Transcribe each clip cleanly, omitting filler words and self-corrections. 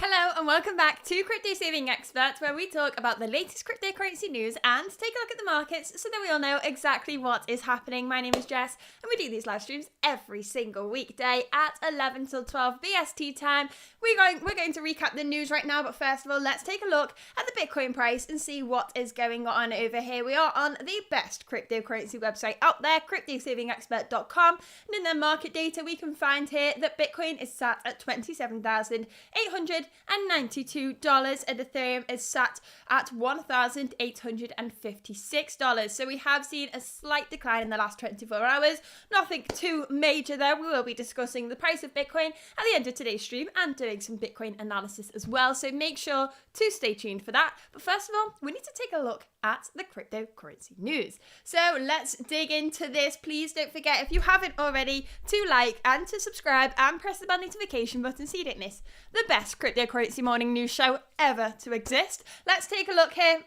Hello and welcome back to Crypto Saving Experts, where we talk about the latest cryptocurrency news and take a look at the markets so that we all know exactly what is happening. My name is Jess and we do these live streams every single weekday at 11 till 12 BST time. We're going to recap the news right now, but first of all, let's take a look at the Bitcoin price and see what is going on over here. We are on the best cryptocurrency website out there, cryptosavingexpert.com, and in their market data we can find here that Bitcoin is sat at $27,892 and Ethereum is sat at $1,856. So we have seen a slight decline in the last 24 hours. Nothing too major there. We will be discussing the price of Bitcoin at the end of today's stream and doing some Bitcoin analysis as well. So make sure to stay tuned for that. But first of all, we need to take a look at the cryptocurrency news. So let's dig into this. Please don't forget, if you haven't already, to like and to subscribe and press the bell notification button so you don't miss the best cryptocurrency morning news show ever to exist. Let's take a look here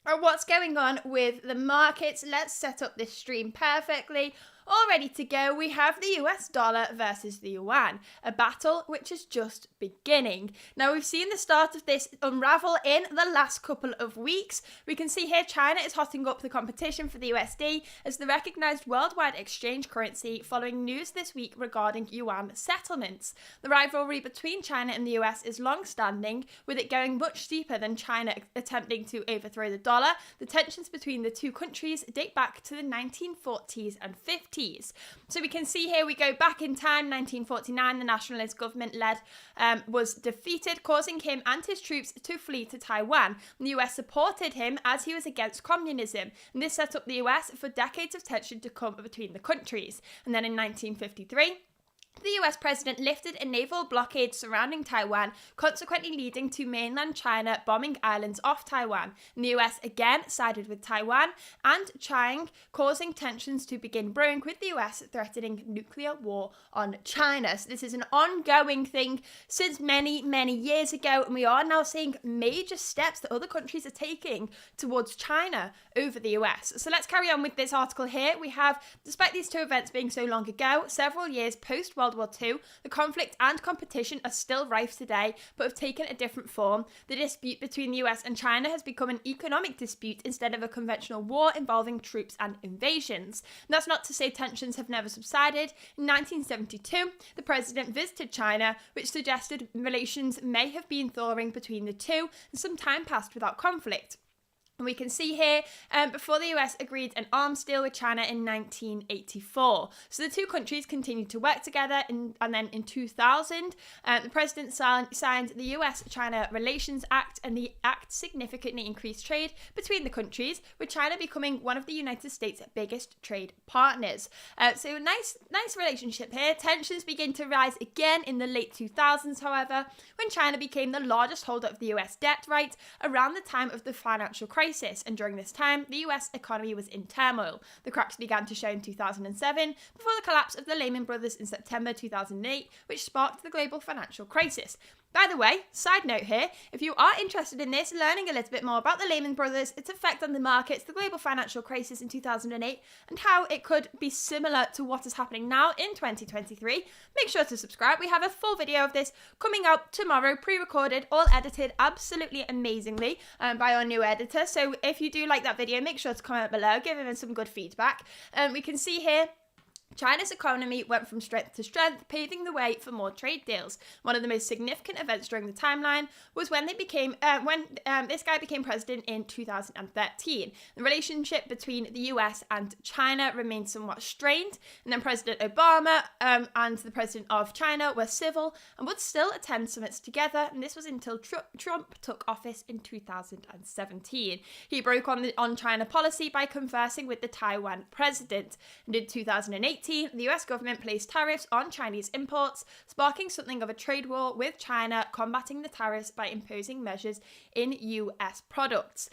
at what's going on with the markets. Let's set up this stream perfectly. All ready to go. We have the US dollar versus the yuan, a battle which is just beginning. Now, we've seen the start of this unravel in the last couple of weeks. We can see here China is hotting up the competition for the USD as the recognized worldwide exchange currency following news this week regarding yuan settlements. The rivalry between China and the US is long-standing, with it going much deeper than China attempting to overthrow the dollar. The tensions between the two countries date back to the 1940s and 50s. So we can see here we go back in time. 1949, the nationalist government was defeated, causing him and his troops to flee to Taiwan. And the US supported him as he was against communism, and this set up the US for decades of tension to come between the countries. And then in 1953, the US president lifted a naval blockade surrounding Taiwan, consequently leading to mainland China bombing islands off Taiwan. And the US again sided with Taiwan and China, causing tensions to begin brewing, with the US threatening nuclear war on China. So this is an ongoing thing since many, many years ago, and we are now seeing major steps that other countries are taking towards China over the US. So let's carry on with this article here. We have, despite these two events being so long ago, several years post World War II, the conflict and competition are still rife today, but have taken a different form. The dispute between the US and China has become an economic dispute instead of a conventional war involving troops and invasions. And that's not to say tensions have never subsided. In 1972, the president visited China, which suggested relations may have been thawing between the two, and some time passed without conflict. And we can see here, before the US agreed an arms deal with China in 1984. So the two countries continued to work together, and then in 2000, the president signed the US-China Relations Act, and the act significantly increased trade between the countries, with China becoming one of the United States' biggest trade partners. So nice relationship here. Tensions begin to rise again in the late 2000s, however, when China became the largest holder of the US debt right around the time of the financial crisis. And during this time, the US economy was in turmoil. The cracks began to show in 2007 before the collapse of the Lehman Brothers in September 2008, which sparked the global financial crisis. By the way, side note here, if you are interested in this, learning a little bit more about the Lehman Brothers, its effect on the markets, the global financial crisis in 2008, and how it could be similar to what is happening now in 2023, make sure to subscribe. We have a full video of this coming out tomorrow, pre-recorded, all edited absolutely amazingly by our new editor. So if you do like that video, make sure to comment below, give him some good feedback. We can see here China's economy went from strength to strength, paving the way for more trade deals. One of the most significant events during the timeline was when this guy became president in 2013. The relationship between the US and China remained somewhat strained, and then President Obama and the president of China were civil and would still attend summits together, and this was until Trump took office in 2017. He broke on China policy by conversing with the Taiwan president, and in 2018, the US government placed tariffs on Chinese imports, sparking something of a trade war, with China combating the tariffs by imposing measures in US products.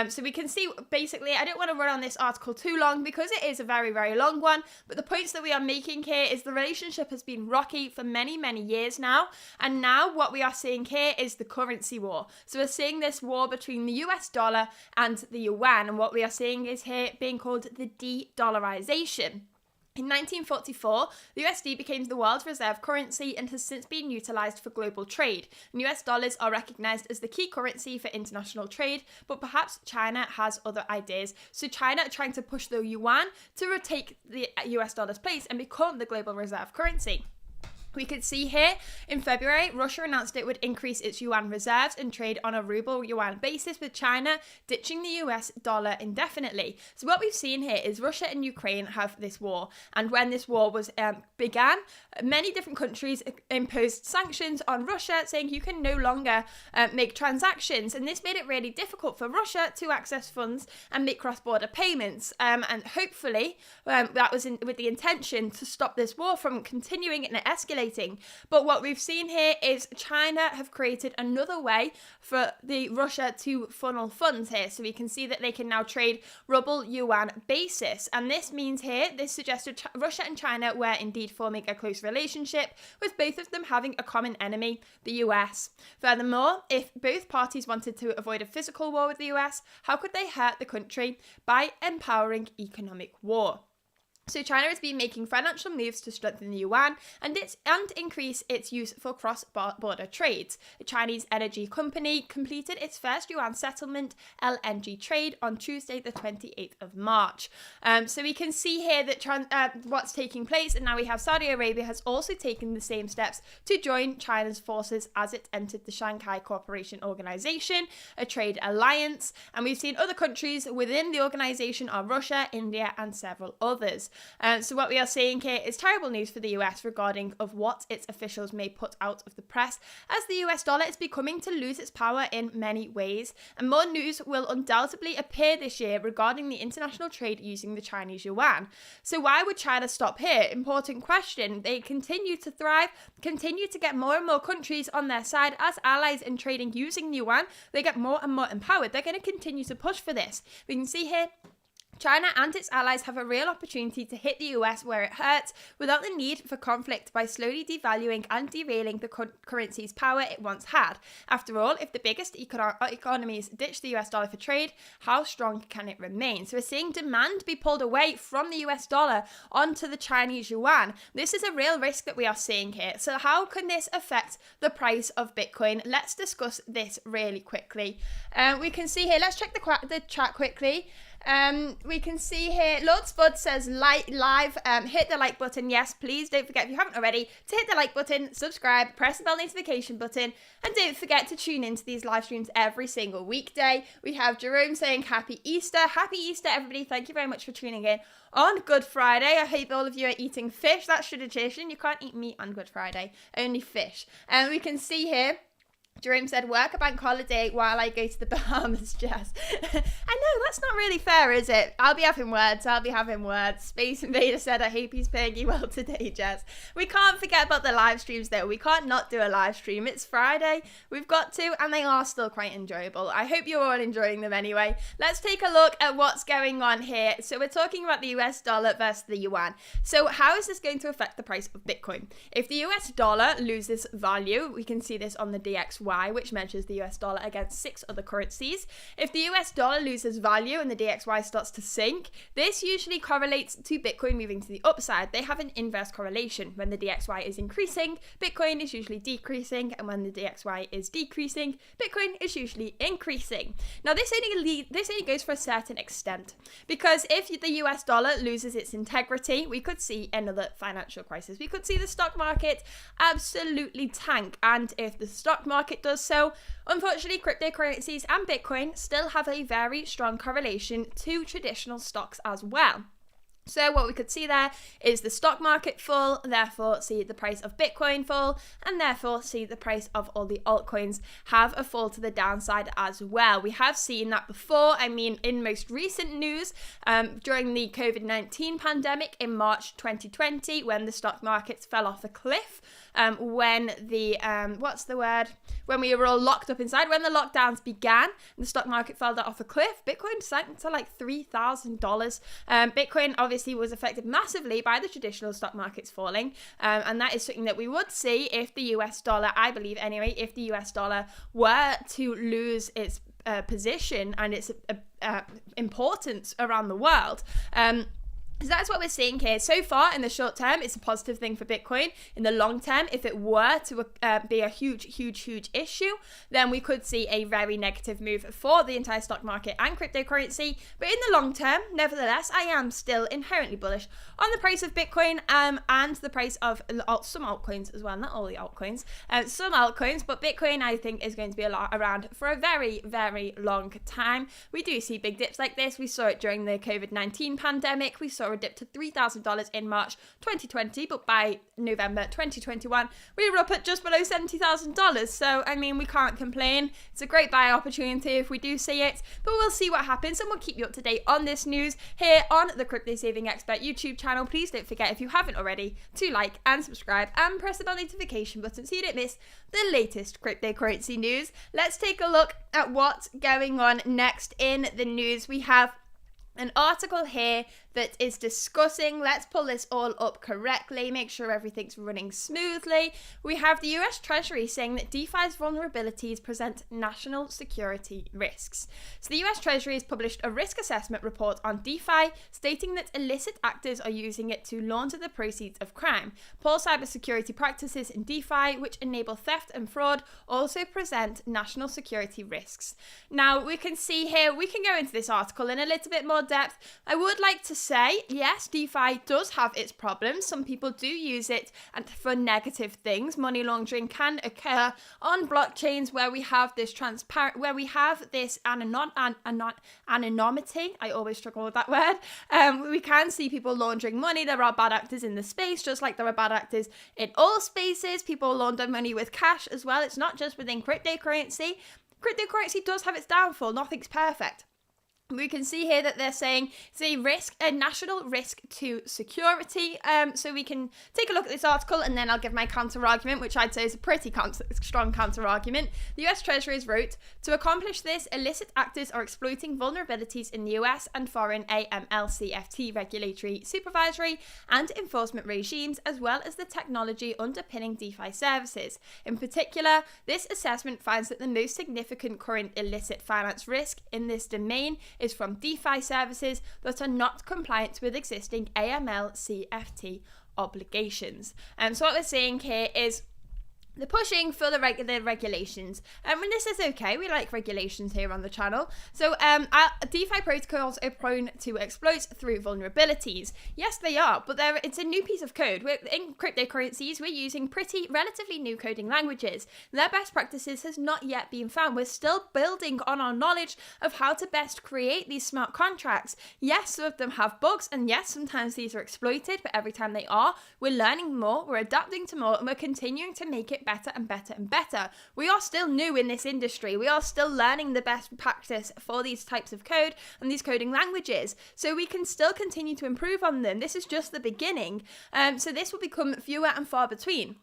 So we can see, basically, I don't want to run on this article too long because it is a very, very long one, but the points that we are making here is the relationship has been rocky for many, many years now, and now what we are seeing here is the currency war. So we're seeing this war between the US dollar and the yuan, and what we are seeing is here being called the de-dollarization. In 1944, the USD became the world's reserve currency and has since been utilised for global trade. And US dollars are recognised as the key currency for international trade, but perhaps China has other ideas. So China are trying to push the yuan to retake the US dollar's place and become the global reserve currency. We could see here in February, Russia announced it would increase its yuan reserves and trade on a ruble yuan basis, with China ditching the US dollar indefinitely. So what we've seen here is Russia and Ukraine have this war. And when this war was began, many different countries imposed sanctions on Russia, saying you can no longer make transactions. And this made it really difficult for Russia to access funds and make cross-border payments. And hopefully that was with the intention to stop this war from continuing and escalating. But what we've seen here is China have created another way for the Russia to funnel funds here. So we can see that they can now trade ruble yuan basis. And this means here, this suggested Russia and China were indeed forming a close relationship, with both of them having a common enemy, the US. Furthermore, if both parties wanted to avoid a physical war with the US, how could they hurt the country? By empowering economic war. So China has been making financial moves to strengthen the yuan and increase its use for cross-border trades. A Chinese energy company completed its first yuan settlement LNG trade on Tuesday, the 28th of March. So we can see here that what's taking place, and now we have Saudi Arabia has also taken the same steps to join China's forces as it entered the Shanghai Cooperation Organization, a trade alliance. And we've seen other countries within the organization are Russia, India, and several others. So what we are seeing here is terrible news for the US regarding of what its officials may put out of the press, as the US dollar is becoming to lose its power in many ways, and more news will undoubtedly appear this year regarding the international trade using the Chinese yuan. So why would China stop here? Important question. They continue to thrive, continue to get more and more countries on their side as allies in trading using yuan. They get more and more empowered. They're going to continue to push for this. We can see here China and its allies have a real opportunity to hit the US where it hurts without the need for conflict by slowly devaluing and derailing the currency's power it once had. After all, if the biggest economies ditch the US dollar for trade, how strong can it remain? So we're seeing demand be pulled away from the US dollar onto the Chinese yuan. This is a real risk that we are seeing here. So how can this affect the price of Bitcoin? Let's discuss this really quickly. We can see here, let's check the chat quickly. We can see here, Lord Spud says live, hit the like button. Yes, please don't forget, if you haven't already, to hit the like button, subscribe, press the bell notification button, and don't forget to tune into these live streams every single weekday. We have Jerome saying happy Easter. Happy Easter, everybody. Thank you very much for tuning in on Good Friday. I hope all of you are eating fish. That's tradition. You can't eat meat on Good Friday, only fish. And we can see here, Jerome said, work a bank holiday while I go to the Bahamas, Jess. I know, that's not really fair, is it? I'll be having words. Space Invader said, I hope he's paying you well today, Jess. We can't forget about the live streams, though. We can't not do a live stream. It's Friday. We've got to, and they are still quite enjoyable. I hope you're all enjoying them anyway. Let's take a look at what's going on here. So we're talking about the US dollar versus the yuan. So how is this going to affect the price of Bitcoin? If the US dollar loses value, we can see this on the DXY, which measures the US dollar against 6 other currencies. If the US dollar loses value and the DXY starts to sink, this usually correlates to Bitcoin moving to the upside. They have an inverse correlation. When the DXY is increasing, Bitcoin is usually decreasing, and when the DXY is decreasing, Bitcoin is usually increasing. Now this only goes for a certain extent, because if the US dollar loses its integrity, we could see another financial crisis. We could see the stock market absolutely tank, and if the stock market does so, unfortunately, cryptocurrencies and Bitcoin still have a very strong correlation to traditional stocks as well. So what we could see there is the stock market fall, therefore see the price of Bitcoin fall, and therefore see the price of all the altcoins have a fall to the downside as well. We have seen that before. I mean, in most recent news, during the COVID-19 pandemic in March 2020, when the stock markets fell off a cliff, when we were all locked up inside, when the lockdowns began, the stock market fell off a cliff, Bitcoin sank to like $3,000. Bitcoin obviously was affected massively by the traditional stock markets falling, and that is something that we would see if the US dollar, I believe anyway, if the US dollar were to lose its position and its importance around the world. So that's what we're seeing here. So far, in the short term, it's a positive thing for Bitcoin. In the long term, if it were to be a huge issue, then we could see a very negative move for the entire stock market and cryptocurrency. But in the long term, nevertheless, I am still inherently bullish on the price of Bitcoin and the price of some altcoins as well. Not all the altcoins, some altcoins, but Bitcoin, I think, is going to be around for a very, very long time. We do see big dips like this. We saw it during the COVID-19 pandemic. We saw a dip to $3,000 in March 2020, but by November 2021 we were up at just below $70,000. So I mean, we can't complain. It's a great buy opportunity if we do see it, but we'll see what happens and we'll keep you up to date on this news here on the Crypto Saving Expert YouTube channel. Please don't forget, if you haven't already, to like and subscribe and press the bell notification button so you don't miss the latest cryptocurrency news. Let's take a look at what's going on next in the news. We have an article here that is discussing, let's pull this all up correctly, make sure everything's running smoothly. We have the US Treasury saying that DeFi's vulnerabilities present national security risks. So the US Treasury has published a risk assessment report on DeFi, stating that illicit actors are using it to launder the proceeds of crime. Poor cybersecurity practices in DeFi, which enable theft and fraud, also present national security risks. Now, we can see here, we can go into this article in a little bit more depth. I would like to say, yes, DeFi does have its problems. Some people do use it and for negative things. Money laundering can occur on blockchains where we have this anonymity. I always struggle with that word. We can see people laundering money. There are bad actors in the space, just like there are bad actors in all spaces. People launder money with cash as well. It's not just within cryptocurrency. Cryptocurrency does have its downfall. Nothing's perfect. We can see here that they're saying it's a national risk to security. So we can take a look at this article and then I'll give my counter argument, which I'd say is a pretty strong counter argument. The US Treasury wrote, to accomplish this, illicit actors are exploiting vulnerabilities in the US and foreign AML/CFT regulatory, supervisory and enforcement regimes, as well as the technology underpinning DeFi services. In particular, this assessment finds that the most significant current illicit finance risk in this domain is from DeFi services that are not compliant with existing AML/CFT obligations. And so what we're saying here is they're pushing for the regulations. And this is okay. We like regulations here on the channel. So DeFi protocols are prone to exploits through vulnerabilities. Yes, they are, but it's a new piece of code. In cryptocurrencies, we're using relatively new coding languages. Their best practices has not yet been found. We're still building on our knowledge of how to best create these smart contracts. Yes, some of them have bugs, and yes, sometimes these are exploited, but every time they are, we're learning more, we're adapting to more, and we're continuing to make it better and better and better. We are still new in this industry. We are still learning the best practice for these types of code and these coding languages. So we can still continue to improve on them. This is just the beginning. So this will become fewer and far between.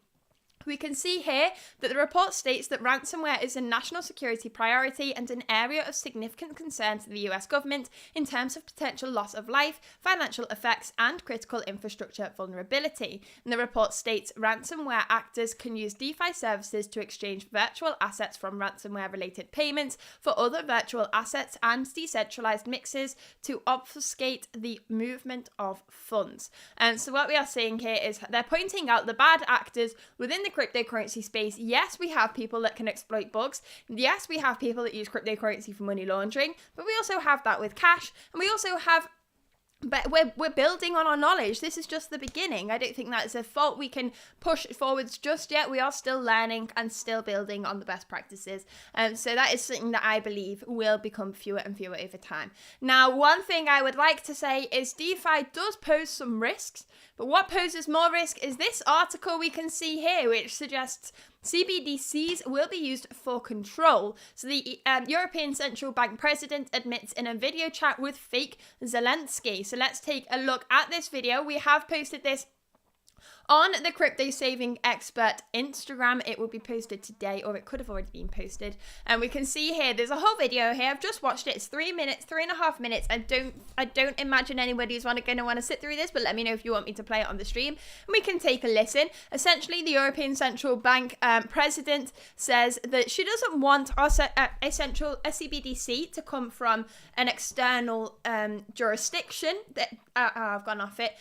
We can see here that the report states that ransomware is a national security priority and an area of significant concern to the US government in terms of potential loss of life, financial effects, and critical infrastructure vulnerability. And the report states ransomware actors can use DeFi services to exchange virtual assets from ransomware-related payments for other virtual assets and decentralized mixes to obfuscate the movement of funds. And so what we are seeing here is they're pointing out the bad actors within the cryptocurrency space. Yes, we have people that can exploit bugs. Yes, we have people that use cryptocurrency for money laundering, but we also have that with cash, and we also have we're building on our knowledge. This is just the beginning. I don't think that is a fault we can push forwards just yet. We are still learning and still building on the best practices. So that is something that I believe will become fewer and fewer over time. Now, one thing I would like to say is DeFi does pose some risks, but what poses more risk is this article we can see here, which suggests CBDCs will be used for control. So the European Central Bank president admits in a video chat with fake Zelensky. So let's take a look at this video. We have posted this on the Crypto Saving Expert Instagram. It will be posted today, or it could have already been posted. And we can see here, there's a whole video here. I've just watched it. It's 3.5 minutes. I don't imagine anybody's going to want to sit through this, but let me know if you want me to play it on the stream, and we can take a listen. Essentially, the European Central Bank president says that she doesn't want a CBDC to come from an external jurisdiction. That I've gone off it.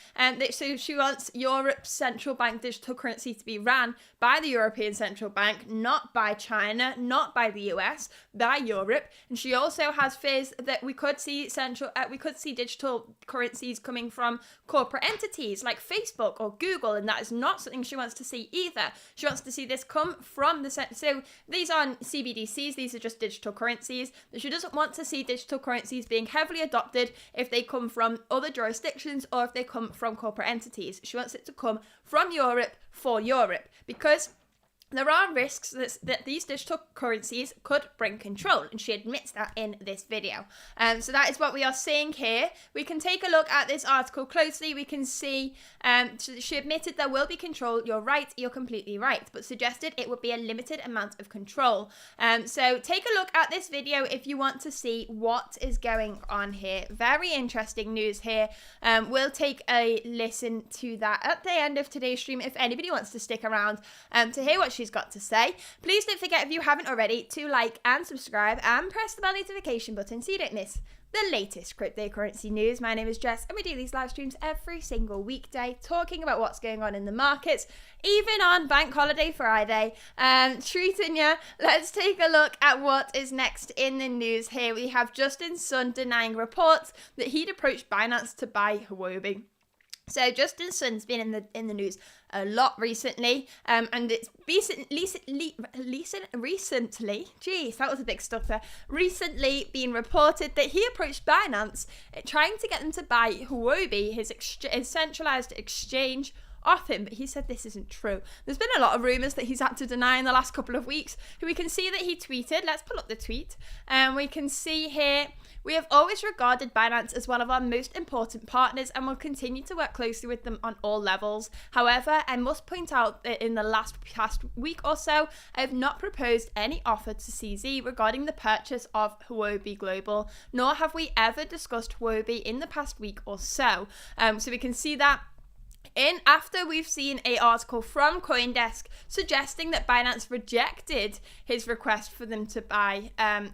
So she wants Europe's central bank digital currency to be ran by the European Central Bank, not by China, not by the US, by Europe. And she also has fears that we could see digital currencies coming from corporate entities like Facebook or Google, and that is not something she wants to see either. She wants to see this come from so these aren't CBDCs, these are just digital currencies. But she doesn't want to see digital currencies being heavily adopted if they come from other jurisdictions or if they come from corporate entities. She wants it to come from Europe for Europe, because there are risks that these digital currencies could bring control, and she admits that in this video. So that is what we are seeing here. We can take a look at this article closely. We can see she admitted there will be control. You're right, you're completely right, but suggested it would be a limited amount of control. So take a look at this video if you want to see what is going on here. Very interesting news here. We'll take a listen to that at the end of today's stream if anybody wants to stick around to hear what she's got to say. Please don't forget, if you haven't already, to like and subscribe and press the bell notification button so you don't miss the latest cryptocurrency news. My name is Jess, and we do these live streams every single weekday talking about what's going on in the markets, even on Bank Holiday Friday. Treating you. Let's take a look at what is next in the news here. We have Justin Sun denying reports that he'd approached Binance to buy Huobi. So Justin Sun's been in the news a lot recently, and it's recently been reported that he approached Binance trying to get them to buy Huobi, his centralized exchange, off him, but he said this isn't true. There's been a lot of rumours that he's had to deny in the last couple of weeks. We can see that he tweeted. Let's pull up the tweet. We can see here, we have always regarded Binance as one of our most important partners and will continue to work closely with them on all levels. However, I must point out that in the past week or so, I have not proposed any offer to CZ regarding the purchase of Huobi Global, nor have we ever discussed Huobi in the past week or so. So we can see that after we've seen an article from CoinDesk suggesting that Binance rejected his request for them to buy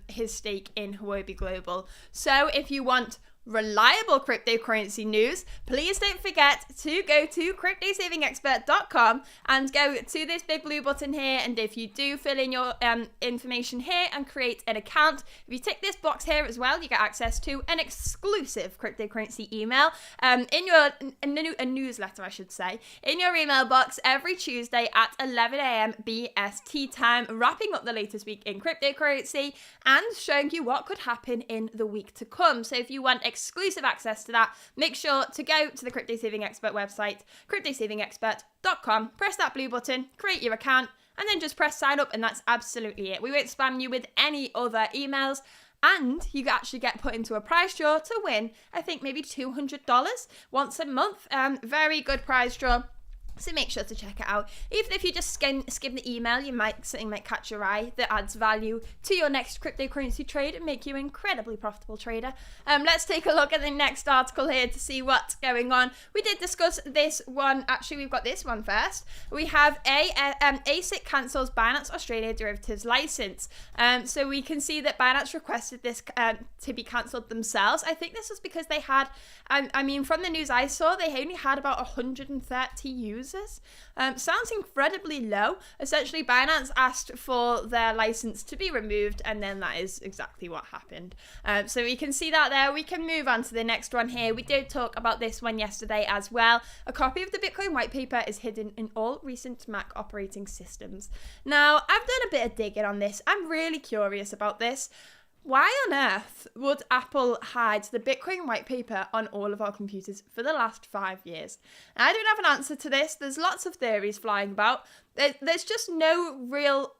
his stake in Huobi Global. So if you want reliable cryptocurrency news, please don't forget to go to cryptosavingexpert.com and go to this big blue button here. And if you do fill in your information here and create an account, if you tick this box here as well, you get access to an exclusive cryptocurrency email a newsletter, I should say, in your email box every Tuesday at 11 a.m. BST time, wrapping up the latest week in cryptocurrency and showing you what could happen in the week to come. So if you want exclusive access to that, make sure to go to the Crypto Saving Expert website, cryptosavingexpert.com, press that blue button, create your account, and then just press sign up, and that's absolutely it. We won't spam you with any other emails, and you actually get put into a prize draw to win, I think maybe $200 once a month. Very good prize draw. So make sure to check it out. Even if you just skim the email, something might catch your eye that adds value to your next cryptocurrency trade and make you an incredibly profitable trader. Let's take a look at the next article here to see what's going on. We did discuss this one. Actually, we've got this one first. We have ASIC cancels Binance Australia derivatives license. So we can see that Binance requested this to be cancelled themselves. I think this was because they had, from the news I saw, they only had about 130 users. Sounds incredibly low. Essentially, Binance asked for their license to be removed, and then that is exactly what happened. So we can see that there. We can move on to the next one here. We did talk about this one yesterday as well. A copy of the Bitcoin white paper is hidden in all recent Mac operating systems. Now, I've done a bit of digging on this. I'm really curious about this. Why on earth would Apple hide the Bitcoin white paper on all of our computers for the last 5 years? I don't have an answer to this. There's lots of theories flying about. There's just no real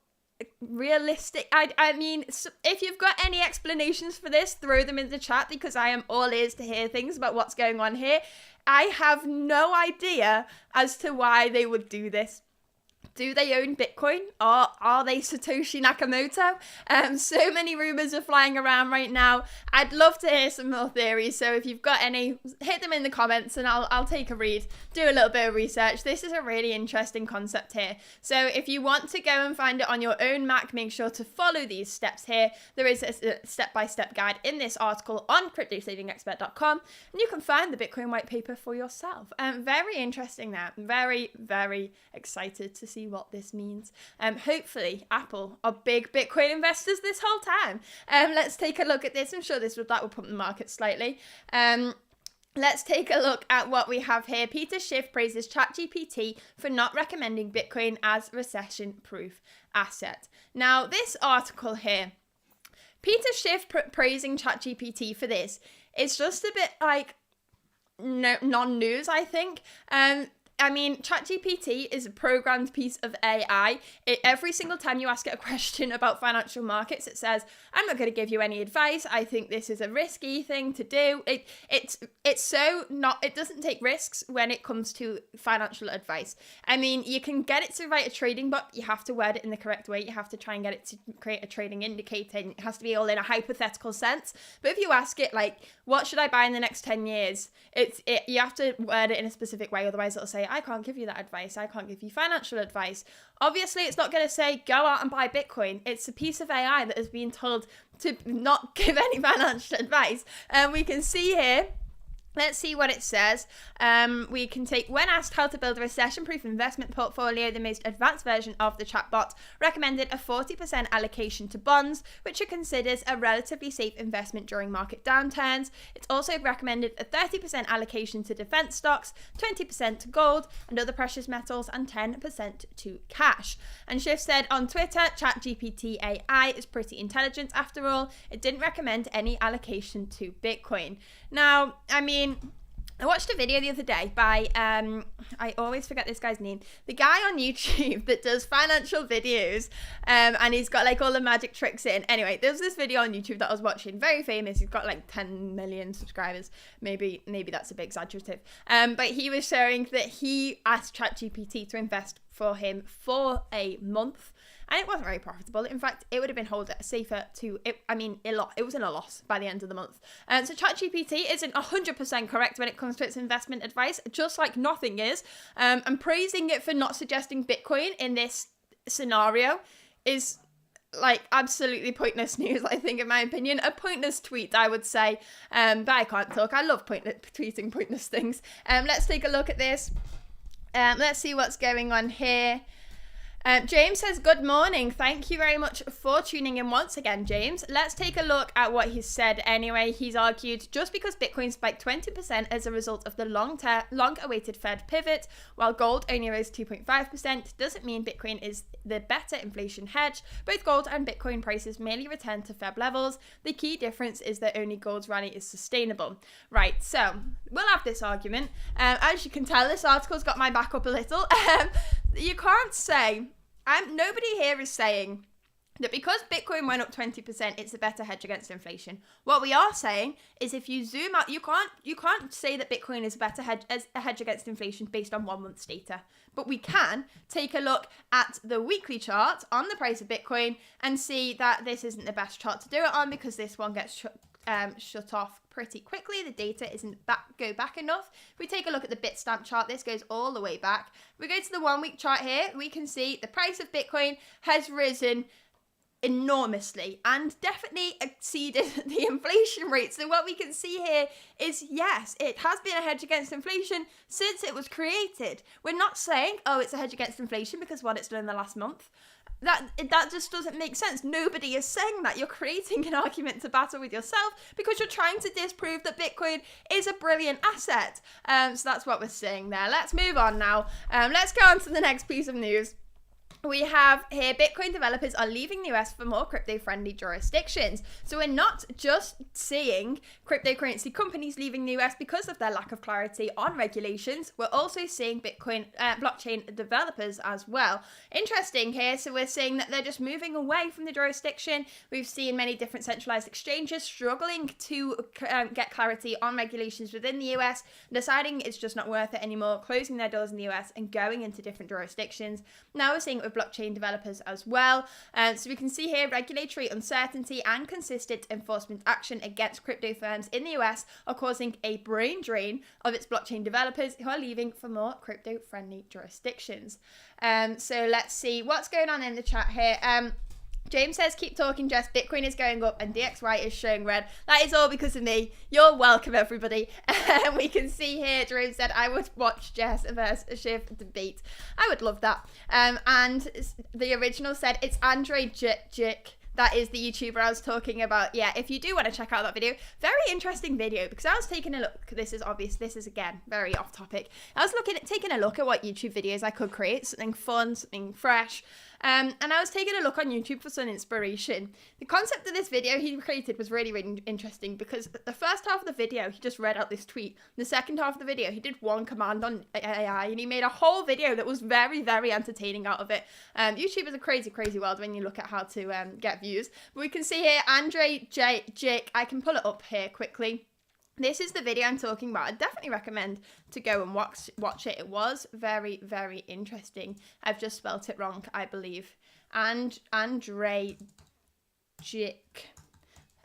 realistic. I mean, if you've got any explanations for this, throw them in the chat, because I am all ears to hear things about what's going on here. I have no idea as to why they would do this. Do they own Bitcoin? Or are they Satoshi Nakamoto? So many rumors are flying around right now. I'd love to hear some more theories. So if you've got any, hit them in the comments and I'll take a read, do a little bit of research. This is a really interesting concept here. So if you want to go and find it on your own Mac, make sure to follow these steps here. There is a step-by-step guide in this article on cryptosavingexpert.com, and you can find the Bitcoin white paper for yourself. Very interesting there. Very, very excited to see what this means. Hopefully Apple are big Bitcoin investors this whole time. Let's take a look at this. I'm sure that will pump the market slightly. Let's take a look at what we have here. Peter Schiff praises ChatGPT for not recommending Bitcoin as recession-proof asset. Now, this article here, Peter Schiff praising ChatGPT for this, it's just a bit like non-news, I think. I mean, ChatGPT is a programmed piece of AI. Every single time you ask it a question about financial markets, it says, I'm not going to give you any advice. I think this is a risky thing to do. It doesn't take risks when it comes to financial advice. I mean, you can get it to write a trading book. You have to word it in the correct way. You have to try and get it to create a trading indicator. And it has to be all in a hypothetical sense. But if you ask it, like, what should I buy in the next 10 years? You have to word it in a specific way. Otherwise, it'll say, I can't give you that advice. I can't give you financial advice. Obviously, it's not going to say, go out and buy Bitcoin. It's a piece of AI that has been told to not give any financial advice. And we can see here, let's see what it says. We can take, when asked how to build a recession-proof investment portfolio, the most advanced version of the chatbot recommended a 40% allocation to bonds, which it considers a relatively safe investment during market downturns. It's also recommended a 30% allocation to defense stocks, 20% to gold and other precious metals, and 10% to cash. And Schiff said on Twitter, ChatGPT AI is pretty intelligent after all. It didn't recommend any allocation to Bitcoin. Now, I mean, I watched a video the other day by, I always forget this guy's name, the guy on YouTube that does financial videos, and he's got like all the magic tricks in. Anyway, there's this video on YouTube that I was watching, very famous. He's got like 10 million subscribers. Maybe that's a bit exaggerative. But he was showing that he asked ChatGPT to invest for him for a month. And it wasn't very profitable. In fact, it would have been safer to, it was in a loss by the end of the month. So ChatGPT isn't 100% correct when it comes to its investment advice, just like nothing is. And praising it for not suggesting Bitcoin in this scenario is like absolutely pointless news, I think, in my opinion. A pointless tweet, I would say. But I can't talk. I love tweeting pointless things. Let's take a look at this. Let's see what's going on here. James says, good morning. Thank you very much for tuning in once again, James. Let's take a look at what he's said anyway. He's argued just because Bitcoin spiked 20% as a result of the long-awaited Fed pivot, while gold only rose 2.5%, doesn't mean Bitcoin is the better inflation hedge. Both gold and Bitcoin prices merely return to Feb levels. The key difference is that only gold's rally is sustainable. Right, so we'll have this argument. As you can tell, this article's got my back up a little. You can't say... nobody here is saying that because Bitcoin went up 20%, it's a better hedge against inflation. What we are saying is if you zoom out, you can't say that Bitcoin is a better hedge as a hedge against inflation based on 1 month's data. But we can take a look at the weekly chart on the price of Bitcoin and see that this isn't the best chart to do it on, because this one gets shut off pretty quickly. The data isn't go back enough. If we take a look at the Bitstamp chart, this goes all the way back. If we go to the 1 week chart here, we can see the price of Bitcoin has risen enormously and definitely exceeded the inflation rate. So what we can see here is, yes, it has been a hedge against inflation since it was created. We're not saying, oh, it's a hedge against inflation because what it's done in the last month. That just doesn't make sense. Nobody is saying that. You're creating an argument to battle with yourself because you're trying to disprove that Bitcoin is a brilliant asset. So that's what we're saying there. Let's move on now. Let's go on to the next piece of news. we have here Bitcoin developers are leaving the US for more crypto-friendly jurisdictions. So we're not just seeing cryptocurrency companies leaving the US because of their lack of clarity on regulations. We're also seeing Bitcoin blockchain developers as well. Interesting here. So we're seeing that they're just moving away from the jurisdiction. We've seen many different centralized exchanges struggling to get clarity on regulations within the US, deciding it's just not worth it anymore, closing their doors in the US and going into different jurisdictions. Now we're seeing it with blockchain developers as well. So we can see here regulatory uncertainty and consistent enforcement action against crypto firms in the US are causing a brain drain of its blockchain developers who are leaving for more crypto-friendly jurisdictions. So let's see what's going on in the chat here. James says, keep talking, Jess. Bitcoin is going up and DXY is showing red. That is all because of me. You're welcome, everybody. We can see here, Jerome said, I would watch Jess versus Shiv debate. I would love that. And the original said, it's Andre Jik. That is the YouTuber I was talking about. Yeah, if you do want to check out that video, very interesting video because I was taking a look. This is obvious. This is, again, very off topic. I was taking a look at what YouTube videos I could create, something fun, something fresh. And I was taking a look on YouTube for some inspiration. The concept of this video he created was really, really interesting because the first half of the video, he just read out this tweet. The second half of the video, he did one command on AI and he made a whole video that was very, very entertaining out of it. YouTube is a crazy, crazy world when you look at how to get views. But we can see here, Andre Jake, I can pull it up here quickly. This is the video I'm talking about. I definitely recommend to go and watch it. It was very, very interesting. I've just spelt it wrong, I believe. And Andre Jik.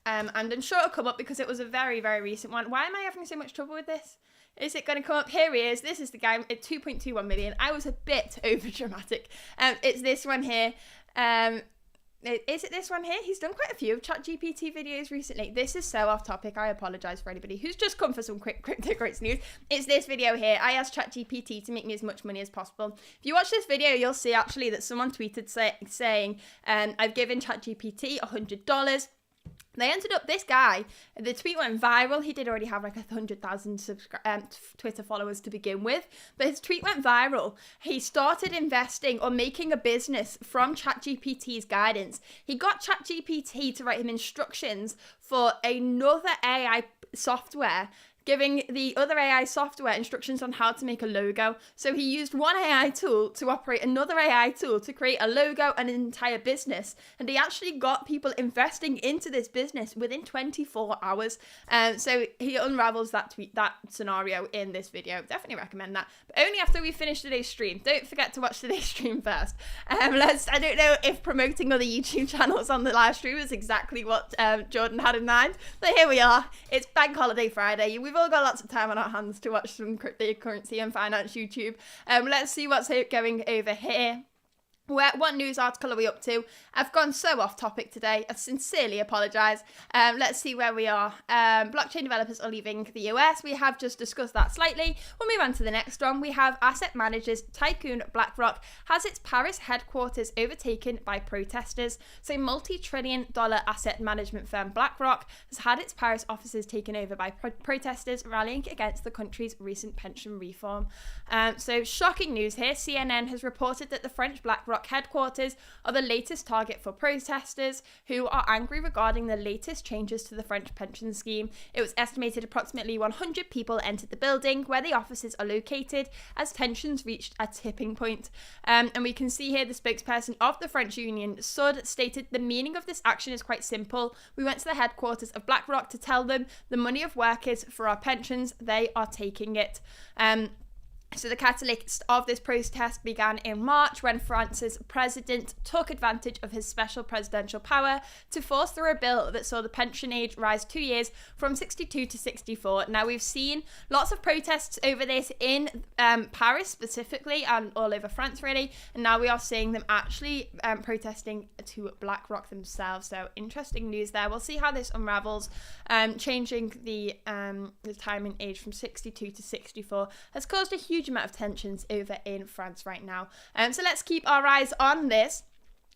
And I'm sure it'll come up because it was a very, very recent one. Why am I having so much trouble with this? Is it going to come up? Here he is. This is the guy at 2.21 million. I was a bit over dramatic. It's this one here. Is it this one here? He's done quite a few of ChatGPT videos recently. This is so off topic. I apologize for anybody who's just come for some quick cryptocurrency news. It's this video here. I asked ChatGPT to make me as much money as possible. If you watch this video, you'll see actually that someone tweeted saying, I've given ChatGPT $100. They ended up, this guy, the tweet went viral. He did already have like 100,000 Twitter followers to begin with, but his tweet went viral. He started investing or making a business from ChatGPT's guidance. He got ChatGPT to write him instructions for another AI software, giving the other AI software instructions on how to make a logo. So he used one AI tool to operate another AI tool to create a logo and an entire business. And he actually got people investing into this business within 24 hours. So he unravels that scenario in this video. Definitely recommend that. But only after we finish today's stream. Don't forget to watch today's stream first. I don't know if promoting other YouTube channels on the live stream is exactly what Jordan had in mind. But here we are. It's Bank Holiday Friday. We've all got lots of time on our hands to watch some cryptocurrency and finance YouTube. Let's see what's going over here. What news article are we up to? I've gone so off topic today. I sincerely apologise. Let's see where we are. Blockchain developers are leaving the US. We have just discussed that slightly. We'll move on to the next one. We have asset managers tycoon BlackRock has its Paris headquarters overtaken by protesters. So multi-trillion-dollar asset management firm BlackRock has had its Paris offices taken over by protesters rallying against the country's recent pension reform. So shocking news here. CNN has reported that the French BlackRock headquarters are the latest target for protesters who are angry regarding the latest changes to the French pension scheme. It was estimated approximately 100 people entered the building where the offices are located as tensions reached a tipping point. And we can see here the spokesperson of the French union, SUD, stated the meaning of this action is quite simple. We went to the headquarters of BlackRock to tell them the money of workers for our pensions, they are taking it. So the catalyst of this protest began in March when France's president took advantage of his special presidential power to force through a bill that saw the pension age rise 2 years from 62 to 64. Now, we've seen lots of protests over this in Paris specifically and all over France really, and now we are seeing them actually protesting to BlackRock themselves. So interesting news there. We'll see how this unravels. Changing the time and age from 62 to 64 has caused a huge amount of tensions over in France right now. So let's keep our eyes on this.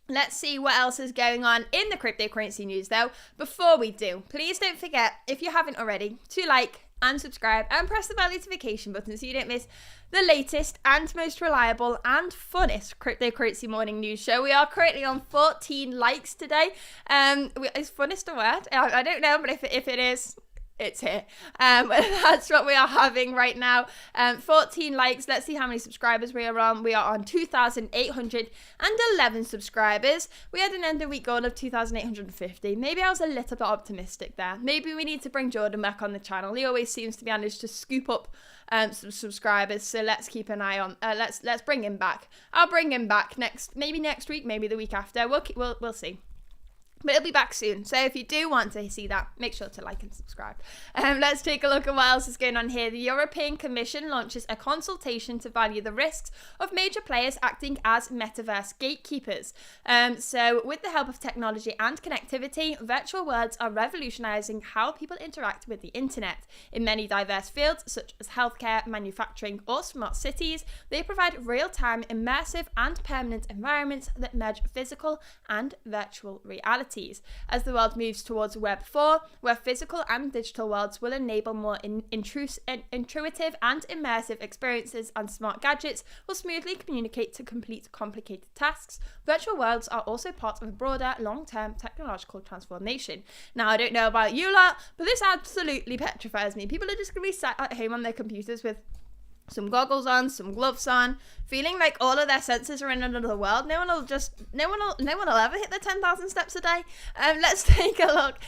Let's see what else is going on in the cryptocurrency news though. Before we do, please don't forget, if you haven't already, to like and subscribe and press the bell notification button so you don't miss the latest and most reliable and funnest cryptocurrency morning news show. We are currently on 14 likes today. Is funnest a word? I don't know, but if it is, it's here. That's what we are having right now. 14 likes. Let's see how many subscribers we are on. We are on 2,811 subscribers. We had an end of week goal of 2,850. Maybe I was a little bit optimistic there. Maybe we need to bring Jordan back on the channel. He always seems to manage to scoop up some subscribers, so let's keep an eye on. Let's bring him back. I'll bring him back next week, maybe the week after. We'll see. But it'll be back soon. So if you do want to see that, make sure to like and subscribe. Let's take a look at what else is going on here. The European Commission launches a consultation to value the risks of major players acting as metaverse gatekeepers. So with the help of technology and connectivity, virtual worlds are revolutionizing how people interact with the internet. In many diverse fields, such as healthcare, manufacturing, or smart cities, they provide real-time, immersive, and permanent environments that merge physical and virtual reality. As the world moves towards Web 4, where physical and digital worlds will enable more intuitive and immersive experiences, and smart gadgets will smoothly communicate to complete complicated tasks, virtual worlds are also part of a broader long-term technological transformation. Now, I don't know about you lot, but this absolutely petrifies me. People are just going to be sat at home on their computers with some goggles on, some gloves on, feeling like all of their senses are in another world. No one will ever hit their 10,000 steps a day. Let's take a look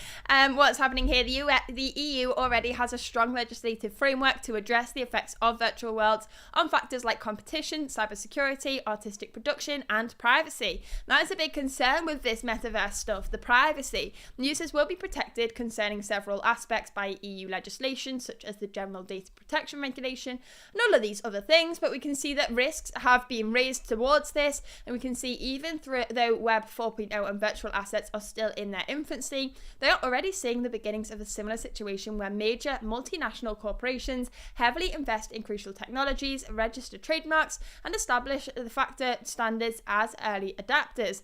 what's happening here. The EU already has a strong legislative framework to address the effects of virtual worlds on factors like competition, cybersecurity, artistic production, and privacy. That is a big concern with this metaverse stuff, the privacy. Users will be protected concerning several aspects by EU legislation, such as the General Data Protection Regulation, and all of these other things, but we can see that risks have been raised towards this, and we can see even though Web 4.0 and virtual assets are still in their infancy, they are already seeing the beginnings of a similar situation where major multinational corporations heavily invest in crucial technologies, register trademarks, and establish the factor standards as early adopters.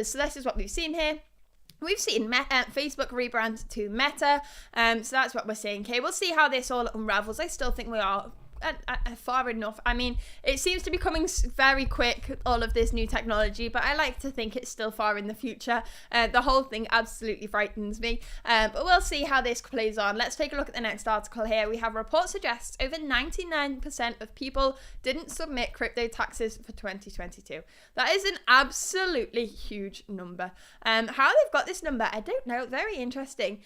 So this is what we've seen here. We've seen Facebook rebrand to Meta, so that's what we're seeing here. We'll see how this all unravels. I still think we are far enough. I mean, it seems to be coming very quick, all of this new technology, but I like to think it's still far in the future. The whole thing absolutely frightens me, but we'll see how this plays on. Let's take a look at the next article here. We have a report suggests over 99% of people didn't submit crypto taxes for 2022. That is an absolutely huge number. How they've got this number, I don't know. Very interesting.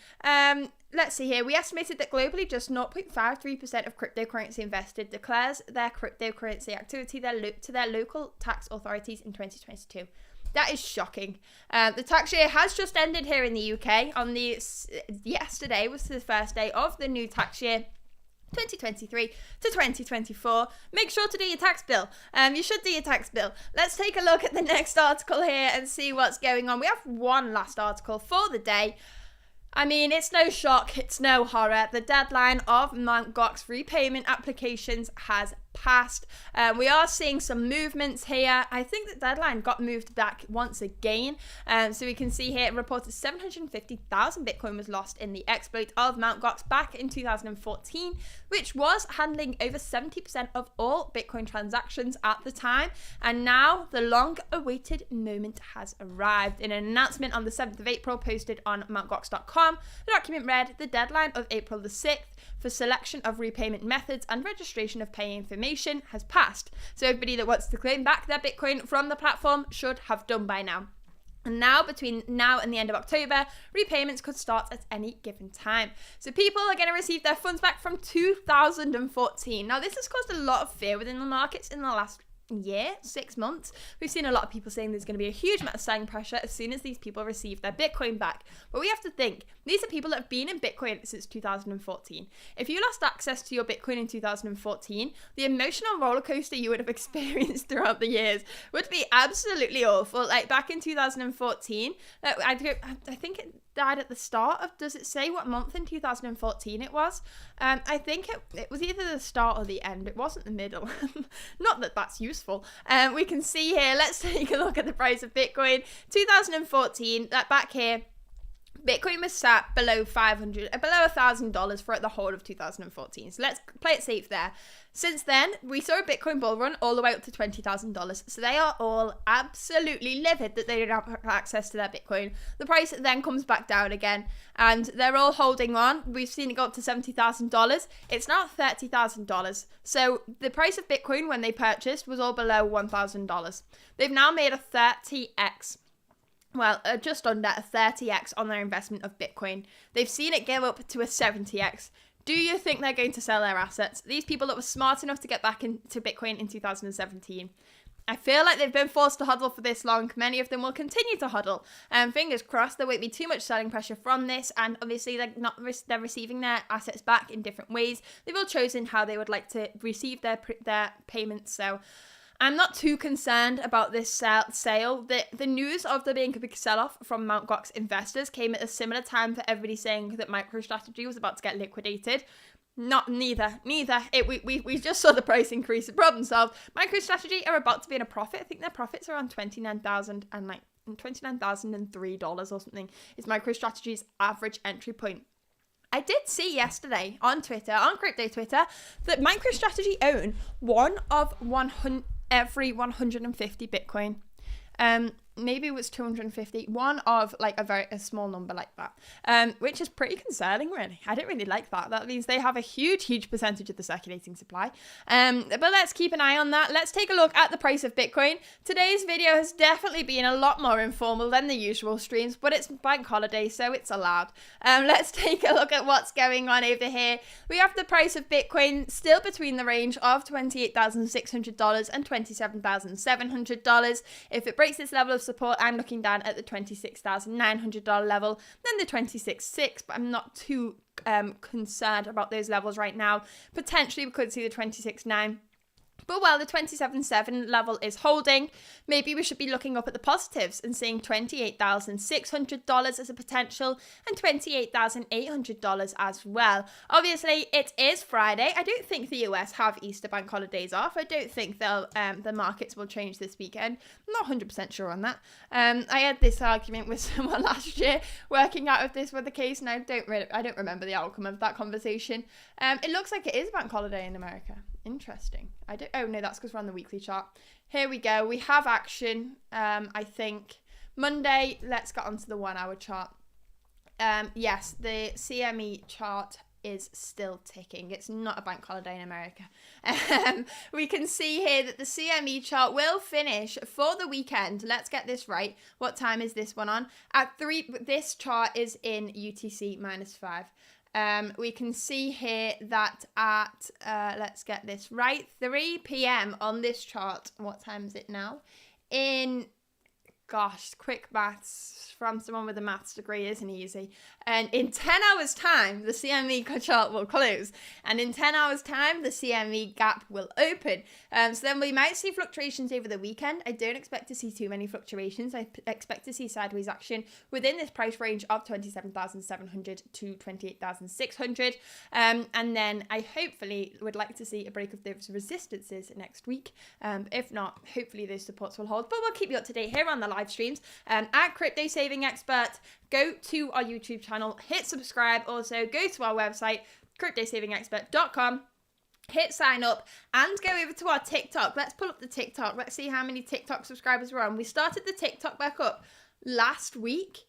Let's see here. We estimated that globally just 0.53% of cryptocurrency invested declares their cryptocurrency activity to their local tax authorities in 2022. That is shocking. The tax year has just ended here in the UK. Yesterday was the first day of the new tax year, 2023 to 2024. Make sure to do your tax bill. You should do your tax bill. Let's take a look at the next article here and see what's going on. We have one last article for the day. I mean, it's no shock, it's no horror. The deadline of Mt. Gox repayment applications has passed. We are seeing some movements here. I think the deadline got moved back once again. So we can see here, it reported 750,000 Bitcoin was lost in the exploit of Mt. Gox back in 2014, which was handling over 70% of all Bitcoin transactions at the time. And now the long-awaited moment has arrived. In an announcement on the 7th of April posted on mtgox.com, the document read, the deadline of April the 6th for selection of repayment methods and registration of paying information has passed. So everybody that wants to claim back their Bitcoin from the platform should have done by now. And now, between now and the end of October, repayments could start at any given time. So people are going to receive their funds back from 2014. Now, this has caused a lot of fear within the markets in the last 6 months. We've seen a lot of people saying there's going to be a huge amount of selling pressure as soon as these people receive their Bitcoin back. But we have to think, these are people that have been in Bitcoin since 2014. If you lost access to your Bitcoin in 2014, the emotional roller coaster you would have experienced throughout the years would be absolutely awful. Like back in 2014, I think it died at the start of, does it say what month in 2014 it was? I think it was either the start or the end. It wasn't the middle. Not that that's useful. We can see here, let's take a look at the price of Bitcoin. 2014, that back here, Bitcoin was sat below $1,000 for the whole of 2014. So let's play it safe there. Since then, we saw a Bitcoin bull run all the way up to $20,000. So they are all absolutely livid that they don't have access to their Bitcoin. The price then comes back down again, and they're all holding on. We've seen it go up to $70,000. It's now $30,000. So the price of Bitcoin when they purchased was all below $1,000. They've now made a 30x. Well, just under a 30x on their investment of Bitcoin. They've seen it go up to a 70x. Do you think they're going to sell their assets? These people that were smart enough to get back into Bitcoin in 2017. I feel like they've been forced to hodl for this long. Many of them will continue to hodl. Fingers crossed there won't be too much selling pressure from this. And obviously they're receiving their assets back in different ways. They've all chosen how they would like to receive their payments. So I'm not too concerned about this sale. The news of there being a big sell-off from Mt. Gox investors came at a similar time for everybody saying that MicroStrategy was about to get liquidated. Neither. We just saw the price increase. Problem solved. MicroStrategy are about to be in a profit. I think their profits are on $29,000 and like $29,003 or something is MicroStrategy's average entry point. I did see yesterday on Twitter, on crypto Twitter, that MicroStrategy own every 150 Bitcoin. Maybe it was 250, one of like a small number like that, which is pretty concerning, really. I don't really like that. That means they have a huge percentage of the circulating supply. But let's keep an eye on that. Let's take a look at the price of Bitcoin. Today's video has definitely been a lot more informal than the usual streams, but it's bank holiday, so it's allowed. Let's take a look at what's going on over here. We have the price of Bitcoin still between the range of $28,600 and $27,700. If it breaks this level of support, I'm looking down at the $26,900 level, then the $26,600, but I'm not too concerned about those levels right now. Potentially we could see the $26,900. But while the 27.7 level is holding, maybe we should be looking up at the positives and seeing $28,600 as a potential and $28,800 as well. Obviously, it is Friday. I don't think the US have Easter bank holidays off. I don't think they'll the markets will change this weekend. I'm not 100% sure on that. I had this argument with someone last year working out if this were the case, and I don't remember the outcome of that conversation. It looks like it is a bank holiday in America. Interesting. Oh no, that's because we're on the weekly chart. Here we go. We have action. I think Monday. Let's get onto the 1 hour chart. Yes, the CME chart is still ticking. It's not a bank holiday in America. We can see here that the CME chart will finish for the weekend. Let's get this right. What time is this one on? At 3. This chart is in UTC -5. We can see here that at, let's get this right, 3 p.m. on this chart. What time is it now? Quick maths from someone with a maths degree isn't easy. And in 10 hours time, the CME chart will close. And in 10 hours time, the CME gap will open. So then we might see fluctuations over the weekend. I don't expect to see too many fluctuations. I expect to see sideways action within this price range of 27,700 to 28,600. And then I hopefully would like to see a break of those resistances next week. If not, hopefully those supports will hold. But we'll keep you up to date here on the live streams. At Crypto Saving Expert, go to our YouTube channel, hit subscribe. Also, go to our website, cryptosavingexpert.com. Hit sign up and go over to our TikTok. Let's pull up the TikTok. Let's see how many TikTok subscribers we're on. We started the TikTok back up last week.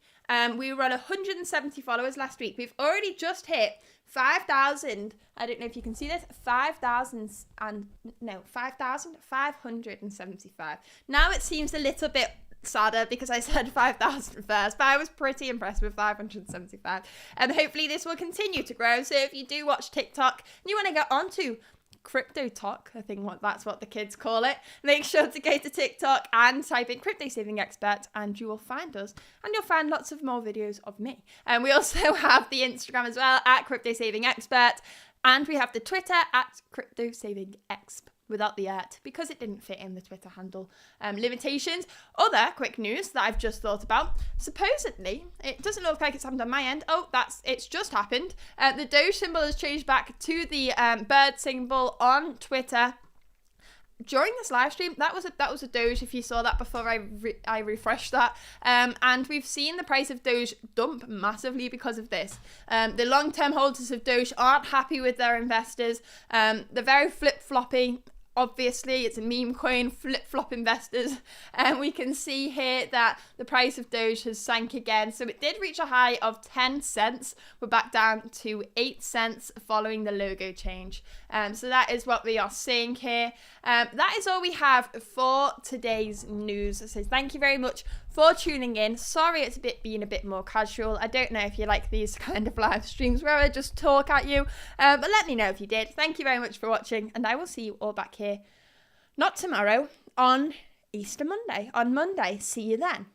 We were on 170 followers last week. We've already just hit 5,000. I don't know if you can see this. 5,575. Now it seems a little bit sadder because I said 5,000 first, but I was pretty impressed with 575. And hopefully this will continue to grow. So if you do watch TikTok and you want to get onto Crypto Talk, I think that's what the kids call it, make sure to go to TikTok and type in Crypto Saving Expert and you will find us, and you'll find lots of more videos of me. And we also have the Instagram as well at Crypto Saving Expert, and we have the Twitter at Crypto Saving Exp without the at because it didn't fit in the Twitter handle limitations. Other quick news that I've just thought about. Supposedly, it doesn't look like it's happened on my end. Oh, it's just happened. The Doge symbol has changed back to the bird symbol on Twitter. during this live stream, that was a Doge. If you saw that before I refreshed that, and we've seen the price of Doge dump massively because of this. The long-term holders of Doge aren't happy with their investors. They're very flip-floppy. Obviously, it's a meme coin, flip-flop investors, and we can see here that the price of Doge has sank again. So it did reach a high of 10 cents. We're back down to 8 cents following the logo change. So that is what we are seeing here. That is all we have for today's news. So thank you very much for tuning in. Sorry it's being a bit more casual. I don't know if you like these kind of live streams where I just talk at you, but let me know if you did. Thank you very much for watching, and I will see you all back here, not tomorrow, on Easter Monday. On Monday. See you then.